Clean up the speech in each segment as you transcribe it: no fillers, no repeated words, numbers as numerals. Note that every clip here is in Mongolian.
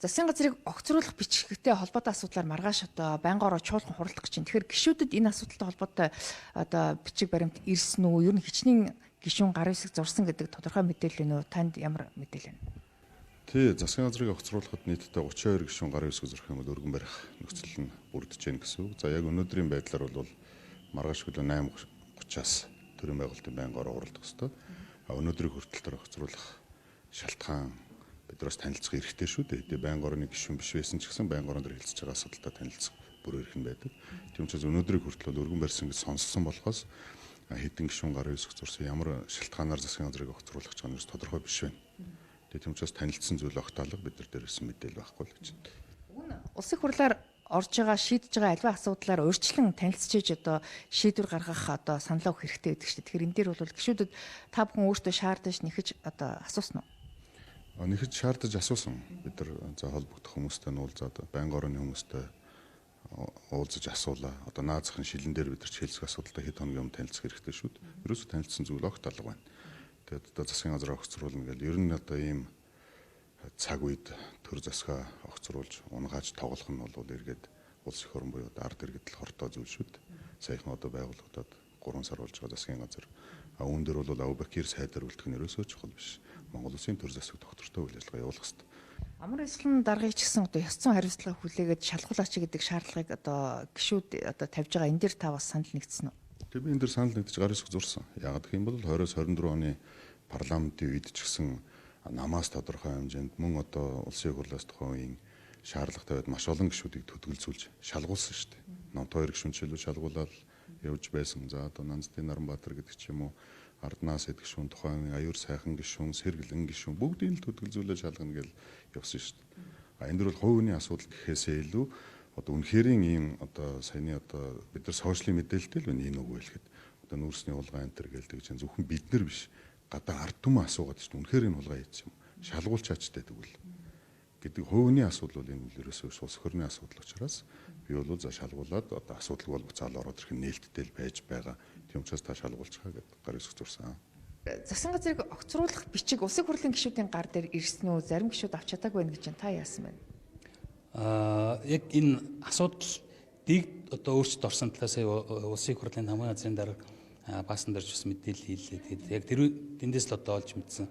Засгийн газрыг огцруулах бичигтэй холбоотой асуудлаар маргааш одоо байнгаараа чуулган хуралдах гэж байна. Тэгэхээр гишүүдэд энэ асуудалтай холбоотой одоо бичиг баримт ирсэн үү? Ер нь хичнээн гишүүн гар хэсэг зурсан гэдэг тодорхой мэдээлэл нь танд ямар мэдээлэл вэ? Тий, засгийн газрыг огцруулахад нийтдээ 32 гишүүн гар хэсэг зурх юм бол өргөн барих нөхцөл нь бүрдэж байна гэсэн үг. За яг өнөөдрийн байдлаар бол маргааш өглөө 8:30-аас төрийн байгуулалтын байнгаараа хуралдах ёстой. Өнөөдрийг хүртэл тэр огцруулах шалтгаан биднээс танилцах хэрэгтэй шүү дээ. Тэгээ байнга орны гишүүн биш байсан ч гэсэн байнга орон дээр хэлцэж байгаа асуудалтай танилцах бүр эрх нь байдаг. Тийм учраас өнөөдрийг хүртэл өргөн барьсан гэж сонссон болохоос хэдэн гишүүн гар хэсэг зурсан ямар шалтгаанаар засгийн газрыг огцруулах гэж байгаа нь тодорхой биш байна. Тэгээ тийм учраас танилцсан зүйл огтаалга бид нар дээр ирсэн мэдээлэл байхгүй л гэж байна. Уг нь улсын хурлаар орж байгаа шийдэж байгаа альва асуудлаар урьдчилан танилцчиж одоо шийдвэр гаргах одоо саналаа өгөх хэрэгтэй гэдэг чинь. Тэгэхээр энэ дээр бол гишүүдэд та бүхэн өөртөө шаардаж нэхэж одоо асуусан уу? Нэхэж шаардаж асуусан. Бид нар за холбогдох хүмүүстэй нуулзаад байнга орны хүмүүстэй уулзаж асуулаа. Одоо наазахын шилэн дээр бид нар хэлцэх асуудалтай хэд хоногийн өмнө танилцах хэрэгтэй шүү дээ. Ерөөсөө танилцсан зүйл огт алга байна. Тэгээд одоо засгийн газар огцруулна гэл ер нь одоо ийм цаг үед төр засгаа огцруулж унгааж тоглох нь бол эргээд улс их орн буюу ард иргэд л хортой зүйл шүү дээ. Саяхан одоо байгуулагдаад 3 сар болж байгаа засгийн газар. Үүн дээр бол Абубакир сайдаар үлдэх нь ерөөсөө чухал биш. Монгол Улсын төр засаг доктортой үйл ажиллагаа явуулах хэрэгтэй. Амар эслэн даргыг ч гэсэн одоо ёс зүйн хариуцлага хүлээгээд шалгуулаач гэдэг шаардлагыг одоо гишүүд одоо тавьж байгаа энэ дээр та бас санал нэгдсэн үү? Тэгээ би энэ дээр санал нэгдэж гар хэсэг зурсан. Яг гэх юм бол 20-24 оны парламентын үед ч гэсэн намаас тодорхой хэмжээнд мөн одоо улсын хурлаас тухайн үеийн шаардлагатай байд маш олон гишүүдийг төдөлзүүлж шалгуулсан шүү дээ. Номт 2 гишүүн чөлөө шалгуулаад явж байсан. За одоо Нанздын Наранбаатар гэдэг ч юм уу Арднаас эд гишүүн тухайн аюур сайхан гишүүн, сэргэлэн гишүүн бүгдийг л төдөлзүүлээ шалгана гэж явсан шүү дээ. Энэ дөр бол хувийн асуудал гэхээсээ илүү одоо үнэхэрийн ийм одоо саяны одоо бид нар сошиалын мэдээлэлтэй л байна энэ үгүй хэлэхэд одоо нүүрсний улгаан энэ төр гэлдэг чинь зөвхөн бид нар биш гадаа ард түмэн асуугаад шүү дээ. Үнэхээр энэ улгаан хийчих юм. Шалгуулчаачтай тэгвэл гэдэг хувийн асуудал бол энэ үл ерөөсөө улс орны асуудал учраас би бол за шалгуулад одоо асуудалгүй бол буцаал ороод ирэх нээлттэй л байж байгаа. Тийм учраас та шалгуулчихаа гэдэг гар хэсэг зурсан. Засгийн газрыг огцруулах бичиг улсын хурлын гишүүдийн гар дээр ирсэн үү? Зарим гишүүд авч чадаагүй байна гэж та яасан байна? Яг энэ асуудлыг одоо өөрчлөлт орсон талаас улсын хурлын хамгийн газрын дарга баасан дэрж бас мэдээлэл хийлээ. Тэгээд яг тэндээс л одоо олж мэдсэн.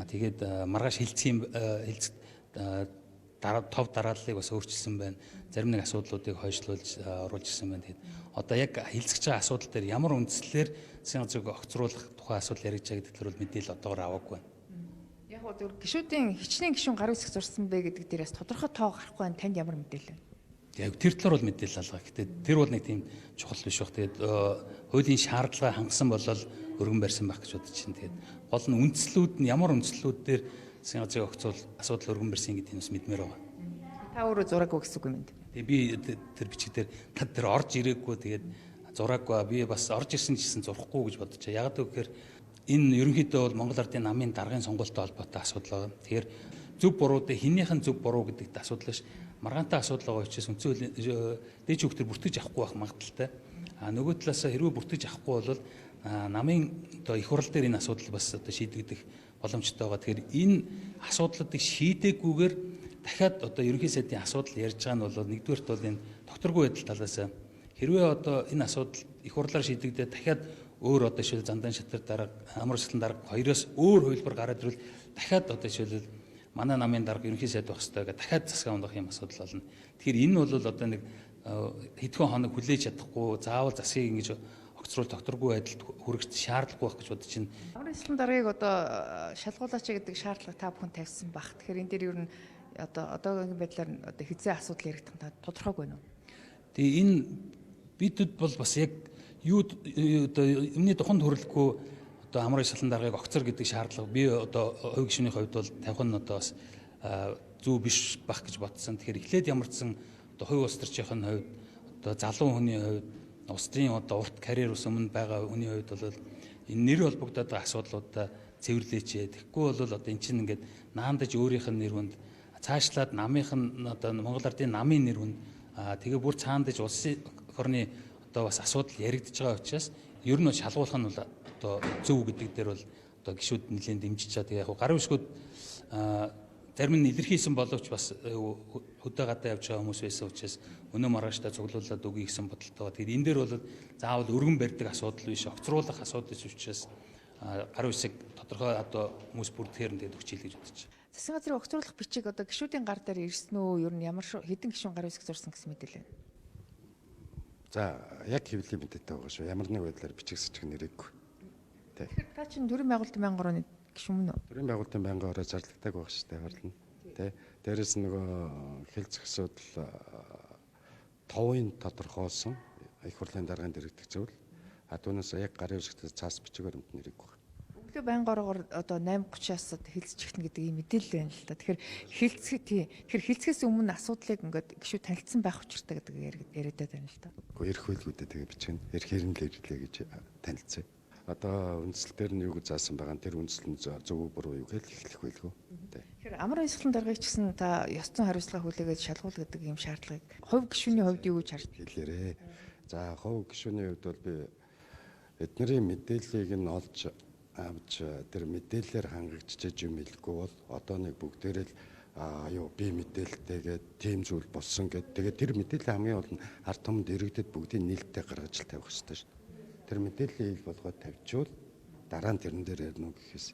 Тэгээд маргааш хэлцэх тав дарааллыг бас өөрчилсөн байна. Зарим нэг асуудлуудыг хойшлуулж оруулж ирсэн байна. Тэгээд одоо яг хэлцэж байгаа асуудал дээр ямар үндслээр засгийн газрыг огцруулах тухай асуудал яригч байгаа гэдэг бол мэдээлэл одоогоор аваагүй байна. Яг гоо гишүүдийн хичнээн гишүүн гар хэсэг зурсан бэ гэдэг дээрээс тодорхой тоо гарахгүй байна. Танд ямар мэдээлэл вэ? Яг тэр талаар бол мэдээлэл алгаа. Гэхдээ тэр бол нэг тийм чухал биш баг. Тэгээд хуулийн шаардлага хангасан болол өргөн барьсан байх гэж бодож байна. Тэгээд гол нь үндслүүд нь ямар үндслүүд дээр засгийн газрыг огцуул асуудал өргөн барьсан гэдгийг бас мэдмээр байгаа. Та өөрөө зураагүй гэсэн үг юм байна. Тэгээ би тэр бичиг дээр та тэр орж ирээгүй тэгээд зураагүй би бас орж ирсэн гэсэн зурхгүй гэж бодож байгаа. Яг гэвэл энэ ерөнхийдөө бол Монгол Ардын намын даргын сонгуультай холбоотой асуудал байна. Тэгэхээр зөв буруудыг хинийх нь зөв буруу гэдэгт асуудал биш. Маргаантай асуудал байгаа учраас үндсэн дээд хөвгтөр бүртгэж авахгүй байх магадaltaй. Нөгөө талаас хэрвээ бүртгэж авахгүй бол намын одоо их хурал дээр энэ асуудал бас одоо шийдэгдэх боломжтой байгаа. Тэгэхээр энэ асуудлуудыг шийдээгүйгээр дахиад одоо ерөнхий сайдын асуудал ярьж байгаа нь бол нэгдүгээрт бол энэ докторгүй байдал талаас хэрвээ одоо энэ асуудал их хурлаар шийдэгдээд дахиад өөр одоо жишээл зандан шатар дарга, амар шатлан дарга хоёроос өөр хувилбар гараад ирвэл дахиад одоо жишээл манай намын дарга ерөнхий сайд байх хэрэгтэй гэдэг дахиад засгаа ундах юм асуудал болно. Тэгэхээр энэ бол одоо нэг хэдхэн хоног хүлээж чадахгүй заавал засгийг ингэж огцруул докторгүй байдалд хүрэх шаардлагагүй байх гэж бодож байна. Амар эслэн даргаыг одоо шалгуулаач гэдэг шаардлага та бүхэн тавьсан баг. Тэгэхээр энэ дээр ер нь одоогийн байдлаар одоо хизээ асуудал яригдах нь тодорхойгүй байна уу? Тэгээ энэ бидэд бол бас яг юу одоо өмнөний туханд хүрэлгүй одоо амар шалан даргаыг огцор гэдэг шаардлага би одоо хувь гишүүний хувьд бол тавих нь одоо бас зөв биш байх гэж бодсон. Тэгэхээр эхлээд ямарчсан одоо хувь улс төрчийн хувьд одоо залуу хүний хувьд улсын одоо урт карьер ус өмнө байгаа хүний хувьд бол энэ нэр холбогдоод байгаа асуудлуудаа цэвэрлээч. Тэгэхгүй бол одоо эн чинь ингээд наандаж өөрийнх нь нэр хүнд цаашлаад намынх нь одоо Монгол Ардын намын нэр хүнд тэгээ бүр цаандаж улсын орны одоо бас асуудал яригдж байгаа учраас ер нь шалгуулах нь бол одоо зөв гэдэг дээр бол одоо гишүүд нэлээд дэмжиж чаа. Тэгээ яг гарын хөшгүүд зарим нь илэрхийлсэн боловч бас хөдөө гадаа явж байгаа хүмүүс байсан учраас өнөө маргааштай цуглуулад өгье гэсэн бодолтой. Тэгэхээр энэ дээр бол заавал өргөн барьдаг асуудал биш, огцруулах асуудал биш учраас гар үсэг тодорхой одоо хүмүүс бүрдгээр нь тэгээд өгч хий гэж бодож байна. Засгийн газрын огцруулах бичиг одоо гишүүдийн гар дээр ирсэн үү? Ер нь ямар хэдэн гишүүн гар үсэг зурсан гэсэн мэдээлэл байна. За яг хэвлэлийн мэдээтэй байгаа шүү. Ямар нэг байдлаар бичиг сэжиг нэрээгүй. Тэгэхээр та чинь төрийн байгуулалтын байнгын орооны гишүүн мөн үү? Төрийн байгуулалтын байнгын ороо зарлагдаг байх шүү дээ харлна. Тэ. Дээрээс нөгөө хэлцэх асуудал товын тодорхойлсон их хурлын даргын дэргэдэг зөвл. Түүнээс яг гарын үсэгт цаас бичиг баримт нэрээгүй. Өглөө байнгын ороогоор одоо 8:30-аас хэлцчихнэ гэдэг ийм мэдээлэл байна л да. Тэгэхээр хэлцгээс өмнө асуудлыг ингээд гишүүд танилцсан байх учиртай гэдэг яриад байна л да. Гэхдээ эрх байлгуудаа тэгээ бичгэн эрх хэрэглээ гэж танилцъя. Одоо үндсэл дээр нь юу гэж заасан байгаа нь тэр үндсэл нь зөв буруу юу гэж эхлэх байлгүй. Тэгэхээр амар баясгалан даргаыг ч гэсэн та ёс зүйн хариуцлага хүлээгээд шалгуул гэдэг ийм шаардлагыг хувь гишүүний хувьд юу гэж харж хэлээрээ. За хувь гишүүний хувьд бол би эднэрийн мэдээллийг нь олж авч тэр мэдээлэлээр хангагдчихэж юм хэлэхгүй бол одоо нэг бүгдээрээ л би мэдээлэлтэйгээд тийм зүйл болсон гэд тэгээд тэр мэдээлэл хамгийн гол нь ард түмэнд иргэдэд бүгдийг нийлдэлтэй гаргаж л тавих хэрэгтэй шүү. Тэр мэдээллийг ил болгоод тавьчвал дараа нь тэрэн дээр ярина уу гэхээс